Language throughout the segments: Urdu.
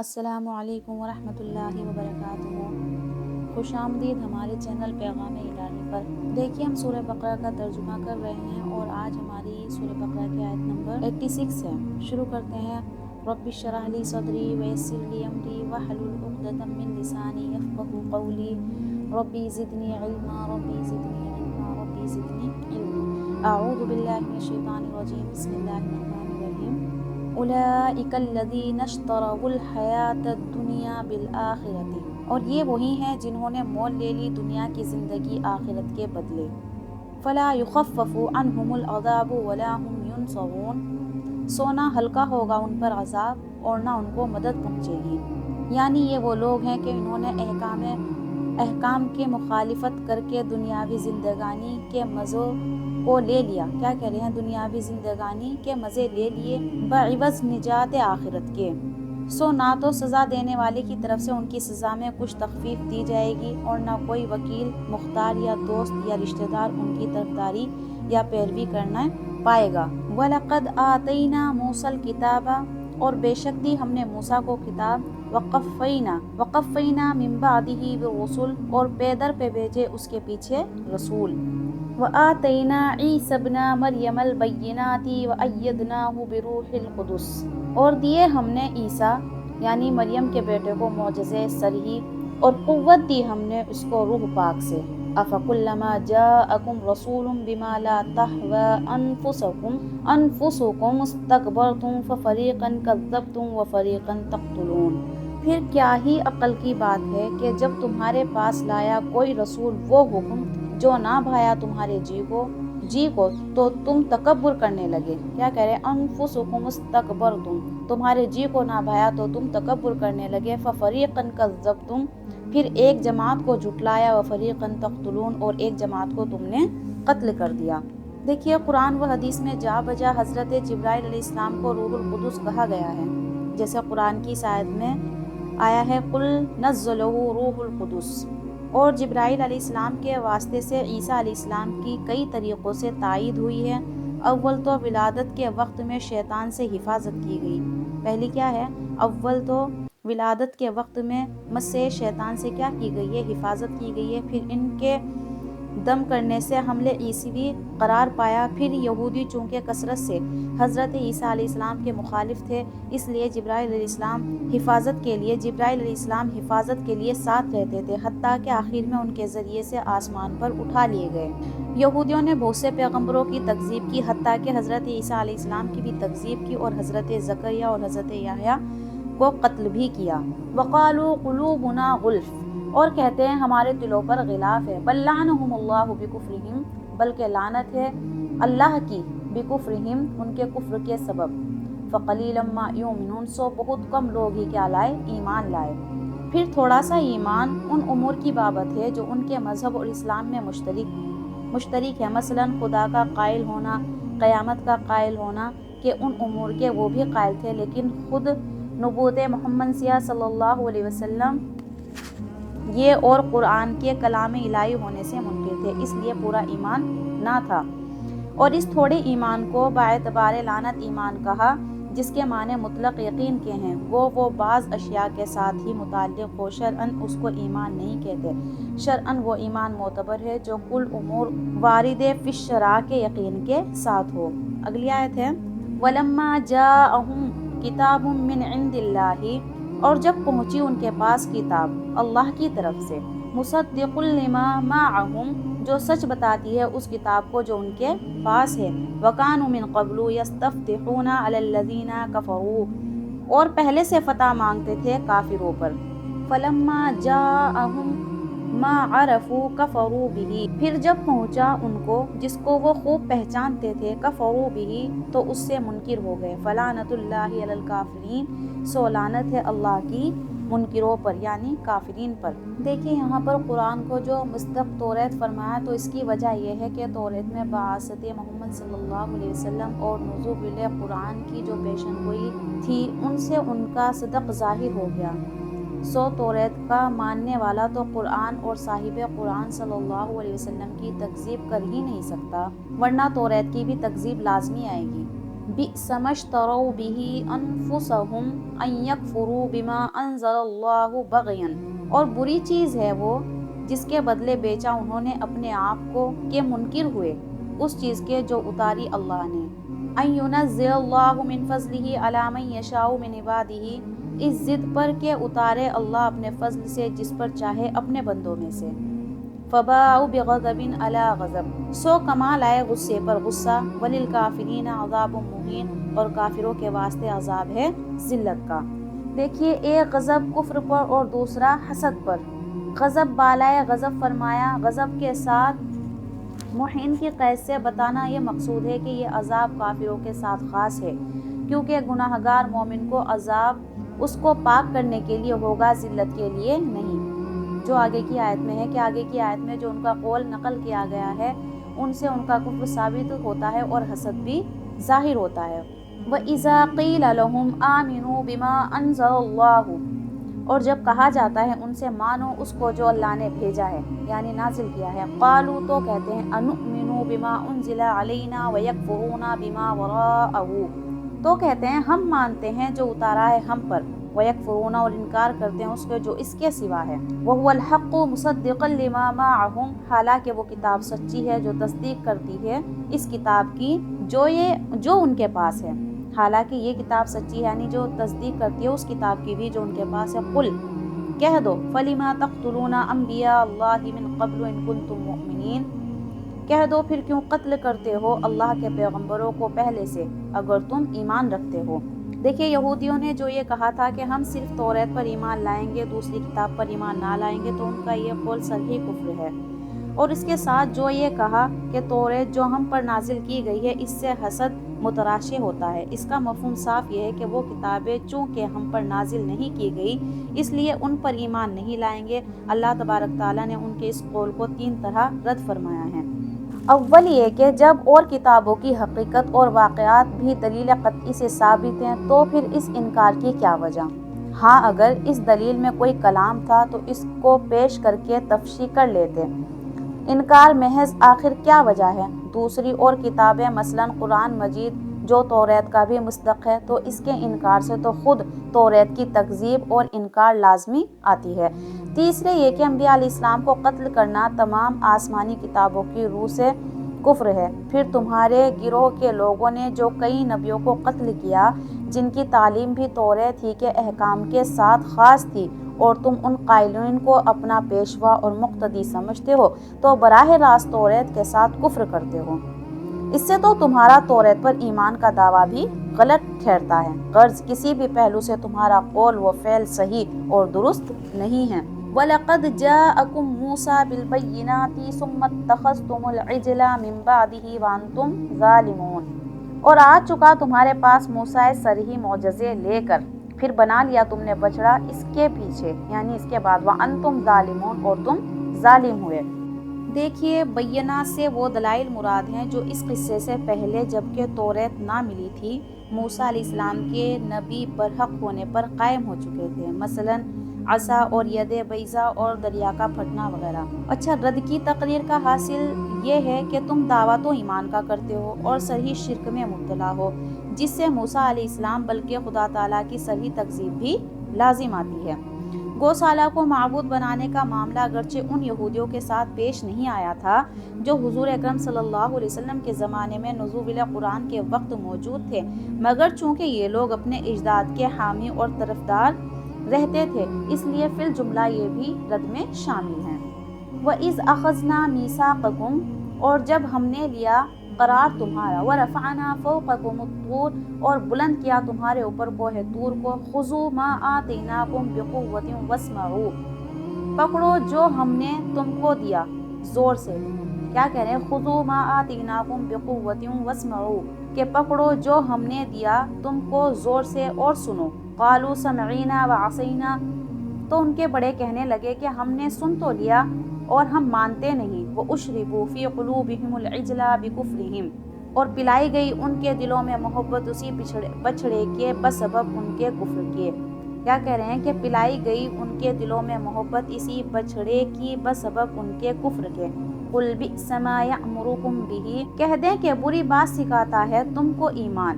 السلام علیکم ورحمۃ اللہ وبرکاتہ۔ خوش آمدید ہمارے چینل پیغام الہی پر۔ دیکھیے ہم سورہ بقرہ کا ترجمہ کر رہے ہیں اور آج ہماری سورہ بقرہ کی آیت نمبر 86 ہے۔ شروع کرتے ہیں۔ رب اشرح لی صدری ویسر لی امری واحلل عقدۃ من لسانی یفقهوا قولی ربی زدنی علما ربی زدنی علما ربی زدنی علما۔ اعوذ باللہ من الشیطان الرجیم، بسم اللہ الرحمن الرحیم۔ اولئک الذین اشتروا الحیاۃ الدنیا بالآخرۃ، اور یہ وہی ہیں جنہوں نے مول لے لی دنیا کی زندگی آخرت کے بدلے۔ فلا یخفف عنہم العذاب ولا هم ینصرون، سو نہ ہلکا ہوگا ان پر عذاب اور نہ ان کو مدد پہنچے گی۔ یعنی یہ وہ لوگ ہیں کہ انہوں نے احکام کی مخالفت کر کے دنیاوی زندگانی کے مزوں کو لے لیا۔ کیا کہہ رہے ہیں؟ دنیاوی زندگانی کے مزے لے لیے بعوض نجات آخرت کے، سو نہ تو سزا دینے والے کی طرف سے ان کی سزا میں کچھ تخفیف دی جائے گی اور نہ کوئی وکیل، مختار یا دوست یا رشتہ دار ان کی طرفداری یا پیروی کرنا پائے گا۔ وَلَقَدْ آتَيْنَا مُوسَى الْكِتَابَ، اور بے شک دی ہم نے موسیٰ کو کتاب، وَقَفَّيْنَا مِن بَعْدِهِ بِالرُّسُلِ، اور پے در پہ بھیجے اس کے پیچھے رسول۔ وَآتَيْنَا عِيسَى ابْنَ مَرْيَمَ الْبَيِّنَاتِ وَأَيَّدْنَاهُ بِرُوحِ الْقُدُسِ، اور دیے ہم نے عیسیٰ یعنی مریم کے بیٹے کو معجزے صریح اور قوت دی ہم نے اس کو روح پاک سے۔ أَفَكُلَّمَا جَاءَكُمْ رَسُولٌ بِمَا لَا تَهْوَىٰ أَنفُسُكُمُ اسْتَكْبَرْتُمْ فَفَرِيقًا كَذَّبْتُمْ وَفَرِيقًا تَقْتُلُونَ، پھر کیا ہی عقل کی بات ہے کہ جب تمہارے پاس لایا کوئی رسول وہ حکم جو نہ بھایا تمہارے جی کو تو تم تکبر کرنے لگے۔ کیا کہہ رہے؟ انفسکم استکبرتم، تمہارے جی کو نہ بھایا تو تم تکبر کرنے لگے۔ ففریقا کذبتم، پھر ایک جماعت کو جھٹلایا، وفریقا تقتلون، اور ایک جماعت کو تم نے قتل کر دیا۔ دیکھیے قرآن و حدیث میں جا بجا حضرت جبرائیل علیہ السلام کو روح القدس کہا گیا ہے، جیسے قرآن کی آیت میں آیا ہے قل نزلہ روح القدس، اور جبرائیل علیہ السلام کے واسطے سے عیسیٰ علیہ السلام کی کئی طریقوں سے تائید ہوئی ہے۔ اول تو ولادت کے وقت میں شیطان سے حفاظت کی گئی۔ پہلی کیا ہے؟ اول تو ولادت کے وقت میں مس شیطان سے کیا کی گئی ہے؟ حفاظت کی گئی ہے۔ پھر ان کے دم کرنے سے حمل عیسوی قرار پایا۔ پھر یہودی چونکہ کثرت سے حضرت عیسیٰ علیہ السلام کے مخالف تھے، اس لیے جبرائیل علیہ السلام حفاظت کے لیے ساتھ رہتے تھے، حتیٰ کہ آخر میں ان کے ذریعے سے آسمان پر اٹھا لیے گئے۔ یہودیوں نے بہت سے پیغمبروں کی تکذیب کی، حتیٰ کہ حضرت عیسیٰ علیہ السلام کی بھی تکذیب کی اور حضرت زکریا اور حضرت یحییٰ کو قتل بھی کیا۔ وقالوا قلوبنا غلف، اور کہتے ہیں ہمارے دلوں پر غلاف ہے۔ بل لعنہم اللہ بکفرہم، بلکہ لعنت ہے اللہ کی، بکفرہم، ان کے کفر کے سبب۔ فقلیلا ما یؤمنون، سو بہت کم لوگ ہی کیا لائے؟ ایمان لائے۔ پھر تھوڑا سا ایمان ان امور کی بابت ہے جو ان کے مذہب اور اسلام میں مشترک ہے، مثلا خدا کا قائل ہونا، قیامت کا قائل ہونا، کہ ان امور کے وہ بھی قائل تھے، لیکن خود نبوت محمد صلی اللہ علیہ وسلم یہ اور قرآن کے کلام الہی ہونے سے منکر تھے، اس لیے پورا ایمان نہ تھا۔ اور اس تھوڑے ایمان کو باعتبار لعنت ایمان کہا، جس کے معنی مطلق یقین کے ہیں، وہ بعض اشیاء کے ساتھ ہی متعلق ہو، شرعاً اس کو ایمان نہیں کہتے۔ شرعاً وہ ایمان معتبر ہے جو کل امور وارد فی الشرع کے یقین کے ساتھ ہو۔ اگلی آیت ہے وَلَمَّا جَاءَهُمْ كِتَابٌ مِّنْ عِندِ اللَّهِ، اور جب پہنچی ان کے پاس کتاب اللہ کی طرف سے، مُصَدِّقٌ لِّمَا مَعَهُمْ، جو سچ بتاتی ہے اس کتاب کو جو ان کے پاس ہے۔ وَكَانُوا مِن قَبْلُ يَسْتَفْتِحُونَ عَلَى الَّذِينَ كَفَرُوا، اور پہلے سے فتح مانگتے تھے کافروں پر۔ فَلَمَّا جَاءَهُمْ مَا عَرَفُوا كَفَرُوا بِهِ، پھر جب پہنچا ان کو جس کو وہ خوب پہچانتے تھے، كَفَرُوا بِهِ، تو اس سے منکر ہو گئے۔ فَلَعْنَةُ اللَّهِ عَلَى الْكَافِرِينَ، سو لعنت ہے اللہ کی منکروں پر یعنی کافرین پر۔ دیکھیے یہاں پر قرآن کو جو مصدق توریت فرمایا تو اس کی وجہ یہ ہے کہ توریت میں بعثت محمد صلی اللہ علیہ وسلم اور نزول قرآن کی جو پیشن گوئی تھی ان سے ان کا صدق ظاہر ہو گیا۔ سو توریت کا ماننے والا تو قرآن اور صاحب قرآن صلی اللہ علیہ وسلم کی تکذیب کر ہی نہیں سکتا، ورنہ توریت کی بھی تکذیب لازمی آئے گی۔ بئس ما اشتروا به انفسهم ان یکفروا بما انزل اللہ بغیا، اور بری چیز ہے وہ جس کے بدلے بیچا انہوں نے اپنے آپ کو کہ منکر ہوئے اس چیز کے جو اتاری اللہ نے۔ ان ینزل اللہ من فضلہ علی من یشاء من عبادہ، اس ضد پر کہ اتارے اللہ اپنے فضل سے جس پر چاہے اپنے بندوں میں سے۔ فباؤوا بغضب علی غضب، سو کما لائے غصے پر غصہ۔ وللکافرین عذاب مہین، اور کافروں کے واسطے عذاب ہے ذلت کا۔ دیکھیے، ایک غضب کفر پر اور دوسرا حسد پر۔ غضب بالائے غضب فرمایا، غضب کے ساتھ محین کی قید سے بتانا یہ مقصود ہے کہ یہ عذاب کافروں کے ساتھ خاص ہے، کیونکہ گناہ گار مومن کو عذاب اس کو پاک کرنے کے لیے ہوگا، ذلت کے لیے نہیں۔ جو آگے کی آیت میں ہے کہ آگے کی آیت میں جو ان کا قول نقل کیا گیا ہے ان سے ان کا کفر ثابت ہوتا ہے اور حسد بھی ظاہر ہوتا ہے۔ وَإِذَا قِيلَ لَهُمْ آمِنُوا بِمَا أَنزَلَ اللَّهُ، اور جب کہا جاتا ہے ان سے مانو اس کو جو اللہ نے بھیجا ہے یعنی نازل کیا ہے۔ قالوا، تو کہتے ہیں، انؤمن بما انزل علینا ویکفرون بما وراءہ، تو کہتے ہیں ہم مانتے ہیں جو اتارا ہے ہم پر، ویکفرون، اور انکار کرتے ہیں اس کے جو اس کے سوا ہے۔ وہو الحق مصدقا لما معہم، حالانکہ وہ کتاب سچی ہے جو تصدیق کرتی ہے اس کتاب کی جو ان کے پاس ہے۔ حالانکہ یہ کتاب سچی ہے یعنی جو تصدیق کرتی ہے اس کتاب کی بھی جو ان کے پاس ہے۔ قل، کہہ دو، فَلِمَا تَقْتُلُونَ أَنْبِيَاءَ اللَّهِ مِنْ قَبْلُ إِن كُنتُم مُؤْمِنِينَ، کہہ دو پھر کیوں قتل کرتے ہو اللہ کے پیغمبروں کو پہلے سے اگر تم ایمان رکھتے ہو۔ دیکھیے، یہودیوں نے جو یہ کہا تھا کہ ہم صرف توریت پر ایمان لائیں گے، دوسری کتاب پر ایمان نہ لائیں گے، تو ان کا یہ قول صریح کفر ہے۔ اور اس کے ساتھ جو یہ کہا کہ توریت جو ہم پر نازل کی گئی ہے اس سے حسد متراشی ہوتا ہے، اس کا مفہوم صاف یہ ہے کہ وہ کتابیں چونکہ ہم پر نازل نہیں کی گئی اس لیے ان پر ایمان نہیں لائیں گے۔ اللہ تبارک تعالیٰ نے ان کے اس قول کو 3 طرح رد فرمایا ہے۔ اول یہ کہ جب اور کتابوں کی حقیقت اور واقعات بھی دلیل قطعی سے ثابت ہیں تو پھر اس انکار کی کیا وجہ؟ ہاں، اگر اس دلیل میں کوئی کلام تھا تو اس کو پیش کر کے تفصیح کر لیتے۔ انکار محض آخر کیا وجہ ہے؟ دوسری اور کتابیں مثلا قرآن مجید جو توریت کا بھی مصداق ہے تو اس کے انکار سے تو خود توریت کی تکذیب اور انکار لازمی آتی ہے۔ تیسرے یہ کہ انبیاء علیہ السلام کو قتل کرنا تمام آسمانی کتابوں کی روح سے کفر ہے۔ پھر تمہارے گروہ کے لوگوں نے جو کئی نبیوں کو قتل کیا جن کی تعلیم بھی توریت ہی کے احکام کے ساتھ خاص تھی، اور تم ان قائلین کو اپنا پیشوا اور مقتدی سمجھتے ہو تو براہ راست توریت کے ساتھ کفر کرتے ہو۔ اس سے تو تمہارا توریت پر ایمان کا دعویٰ بھی غلط ٹھہرتا ہے، غرض کسی بھی پہلو سے تمہارا قول و فعل صحیح اور درست نہیں ہے۔ وَلَقَدْ جَاءَكُم مُوسَىٰ بِالْبَيِّنَاتِ ثُمَّ اتَّخَذْتُمُ الْعِجْلَ مِن بَعْدِهِ وَأَنْتُمْ ظَالِمُونَ، اور آ چکا تمہارے پاس موسیٰ صریح معجزے لے کر، پھر بنا لیا تم نے بچڑا اس کے پیچھے یعنی اس کے بعد، وَأَنْتُمْ ظَالِمُونَ، اور تم ظالم ہوئے۔ دیکھیے، بینات سے وہ دلائل مراد ہیں جو اس قصے سے پہلے جبکہ توریت نہ ملی تھی موسیٰ علیہ السلام کے نبی برحق ہونے پر قائم ہو چکے تھے، مثلا عصا اور ید بیضا اور دریا کا پھٹنا وغیرہ۔ اچھا، رد کی تقریر کا حاصل یہ ہے کہ تم دعویٰ تو ایمان کا کرتے ہو اور صحیح شرک میں مبتلا ہو، جس سے موسیٰ علیہ السلام بلکہ خدا تعالیٰ کی صحیح تکذیب بھی لازم آتی ہے۔ گوشالہ کو معبود بنانے کا معاملہ اگرچہ ان یہودیوں کے ساتھ پیش نہیں آیا تھا جو حضور اکرم صلی اللہ علیہ وسلم کے زمانے میں نزول قرآن کے وقت موجود تھے، مگر چونکہ یہ لوگ اپنے اجداد کے حامی اور طرفدار رہتے تھے اس لیے فی الجملہ یہ بھی رد میں شامل ہیں۔ وَإِذْ أَخَذْنَا مِيثَاقَكُمْ، اور جب ہم نے لیا قرار تمہارا، وَرَفَعْنَا فَوْقَكُمُ الطُّورَ، اور بلند کیا تمہارے اوپر کوہ طور کو، خُذُوا مَا آتَيْنَاكُمْ بِقُوَّةٍ وَاسْمَعُوا، پکڑو جو ہم نے تم کو دیا، زور سے۔ کیا کہہ رہے ہیں؟ خُذُوا مَا آتَيْنَاكُمْ بِقُوَّةٍ وَاسْمَعُوا، کہ پکڑو جو ہم نے دیا تم کو زور سے اور سنو۔ قَالُوا سَمِعْنَا وَعَصَيْنَا، تو ان کے بڑے کہنے لگے کہ ہم نے سن تو لیا اور ہم مانتے نہیں۔ وَأُشْرِبُوا فِي قُلُوبِهِمُ الْعِجْلَ بِكُفْرِهِمْ، اور پلائی گئی ان کے دلوں میں محبت اسی بچھڑے کے بسبب ان کے کفر کے۔ کیا کہہ رہے ہیں کہ پلائی گئی ان کے دلوں میں محبت اسی بچھڑے کی بسبب ان کے کفر کے۔ قُلْ بِئْسَ مَا يَأْمُرُكُمْ بِهِ، کہہ دیں کہ بری بات سکھاتا ہے تم کو ایمان،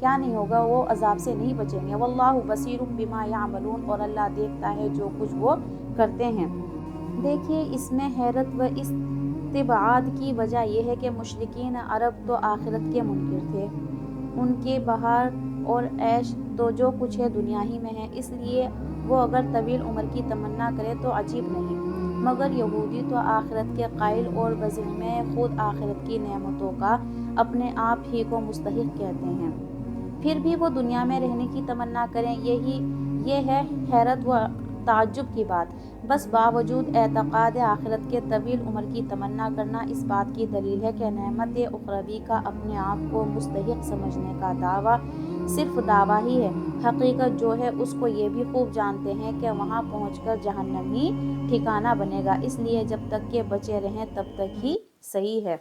کیا نہیں ہوگا، وہ عذاب سے نہیں بچیں گے۔ واللہ بصیر بما یعملون، اور اللہ دیکھتا ہے جو کچھ وہ کرتے ہیں۔ دیکھیے اس میں حیرت و استبعاد کی وجہ یہ ہے کہ مشرکین عرب تو آخرت کے منکر تھے، ان کے بہار اور عیش تو جو کچھ ہے دنیا ہی میں ہے، اس لیے وہ اگر طویل عمر کی تمنا کرے تو عجیب نہیں، مگر یہودی تو آخرت کے قائل اور بذمہ خود آخرت کی نعمتوں کا اپنے آپ ہی کو مستحق کہتے ہیں، پھر بھی وہ دنیا میں رہنے کی تمنا کریں، یہ ہے حیرت و تعجب کی بات۔ بس باوجود اعتقاد آخرت کے طویل عمر کی تمنا کرنا اس بات کی دلیل ہے کہ نعمت اخروی کا اپنے آپ کو مستحق سمجھنے کا دعویٰ صرف دعویٰ ہی ہے، حقیقت جو ہے اس کو یہ بھی خوب جانتے ہیں کہ وہاں پہنچ کر جہنم ہی ٹھکانہ بنے گا، اس لیے جب تک کہ بچے رہیں تب تک ہی صحیح ہے۔